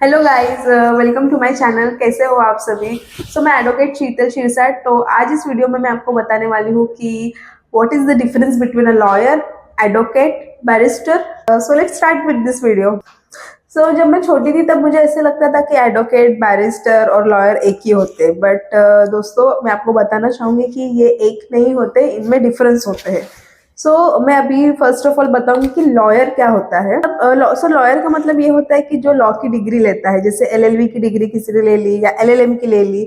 Hello guys, welcome to my channel. कैसे हो आप सभी। मैं एडवोकेट शीतल शिरसाट। तो आज इस वीडियो में मैं आपको बताने वाली हूँ कि what is the difference between a lawyer, advocate, barrister. Let's start with this video. जब मैं छोटी थी तब मुझे ऐसे लगता था कि एडवोकेट, बैरिस्टर और लॉयर एक ही होते, बट दोस्तों मैं आपको बताना चाहूंगी कि ये एक नहीं होते, इनमें डिफरेंस होते हैं। मैं अभी फर्स्ट ऑफ ऑल बताऊंगी कि लॉयर क्या होता है। लॉयर का मतलब ये होता है कि जो लॉ की डिग्री लेता है, जैसे एलएलबी की डिग्री किसी ने ले ली या एलएलएम की ले ली,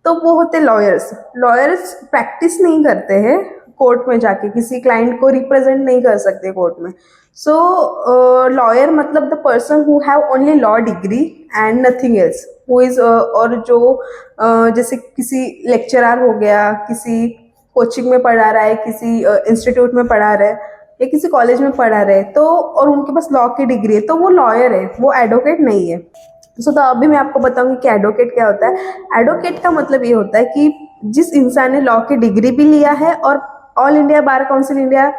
तो वो होते लॉयर्स। लॉयर्स प्रैक्टिस नहीं करते हैं कोर्ट में जाके, किसी क्लाइंट को रिप्रेजेंट नहीं कर सकते कोर्ट में। लॉयर मतलब the person who have only law degree and nothing else, who is और जो जैसे किसी लेक्चरर हो गया, किसी कोचिंग में पढ़ा रहा है, किसी इंस्टीट्यूट में पढ़ा रहा है या किसी कॉलेज में पढ़ा रहे, तो और उनके पास लॉ की डिग्री है, तो वो लॉयर है, वो एडवोकेट नहीं है। तो अभी मैं आपको बताऊंगी कि एडवोकेट क्या होता है। एडवोकेट का मतलब ये होता है कि जिस इंसान ने लॉ की डिग्री भी लिया है और all India bar council India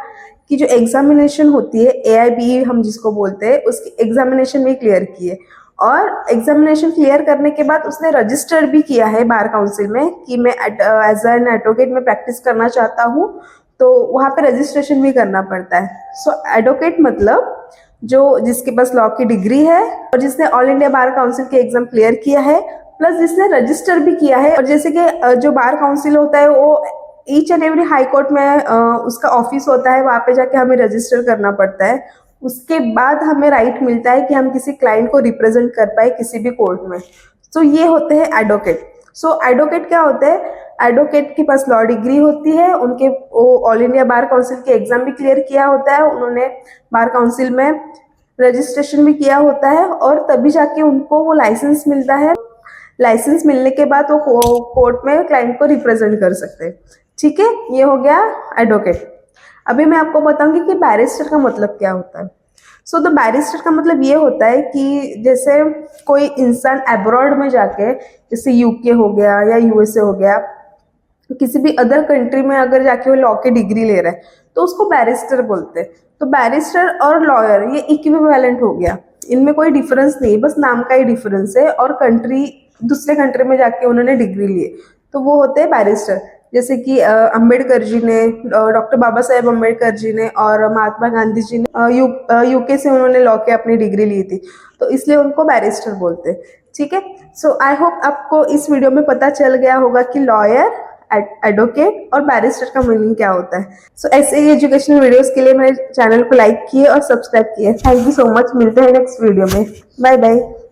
की जो एग्जामिनेशन होती है, AIBE हम जिसको बोलते हैं, उसकी एग्जामिनेशन भी क्लियर की है, और एग्जामिनेशन क्लियर करने के बाद उसने रजिस्टर भी किया है बार काउंसिल में कि मैं एज एन एडवोकेट में प्रैक्टिस करना चाहता हूँ, तो वहां पे रजिस्ट्रेशन भी करना पड़ता है। एडवोकेट मतलब जो जिसके पास लॉ की डिग्री है और जिसने ऑल इंडिया बार काउंसिल के एग्जाम क्लियर किया है, प्लस जिसने रजिस्टर भी किया है। और जैसे कि जो बार काउंसिल होता है वो each and every high court में उसका ऑफिस होता है, वहां पे जाके हमें रजिस्टर करना पड़ता है। उसके बाद हमें राइट मिलता है कि हम किसी क्लाइंट को रिप्रेजेंट कर पाए किसी भी कोर्ट में। ये होते हैं एडवोकेट। एडवोकेट क्या होते हैं? एडवोकेट के पास लॉ डिग्री होती है, उनके ऑल इंडिया बार काउंसिल के एग्जाम भी क्लियर किया होता है, उन्होंने बार काउंसिल में रजिस्ट्रेशन भी किया होता है, और तभी जाके उनको वो लाइसेंस मिलता है। लाइसेंस मिलने के बाद वो कोर्ट में क्लाइंट को रिप्रेजेंट कर सकते हैं। ठीक है, ये हो गया एडवोकेट। अभी मैं आपको बताऊंगी कि बैरिस्टर का मतलब क्या होता है। द बैरिस्टर का मतलब ये होता है कि जैसे कोई इंसान अब्रॉड में जाके, जैसे यूके हो गया या यूएसए हो गया, किसी भी अदर कंट्री में अगर जाके वो लॉ की डिग्री ले रहा है, तो उसको बैरिस्टर बोलते हैं। तो बैरिस्टर और लॉयर ये इक्विवेलेंट हो गया, इनमें कोई डिफरेंस नहीं, बस नाम का ही डिफरेंस है, और कंट्री दूसरे कंट्री में जाके उन्होंने डिग्री ली है, तो वो होते हैं बैरिस्टर। जैसे कि अंबेडकर जी ने, डॉक्टर बाबा साहेब अंबेडकर जी ने और महात्मा गांधी जी ने यूके से उन्होंने लॉ की अपनी डिग्री ली थी, तो इसलिए उनको बैरिस्टर बोलते हैं। ठीक है, आई होप आपको इस वीडियो में पता चल गया होगा कि लॉयर, एडवोकेट और बैरिस्टर का मीनिंग क्या होता है। ऐसे ही एजुकेशनल वीडियोस के लिए मेरे चैनल को लाइक किए और सब्सक्राइब किए। Thank you so much. मिलते हैं नेक्स्ट वीडियो में। Bye bye.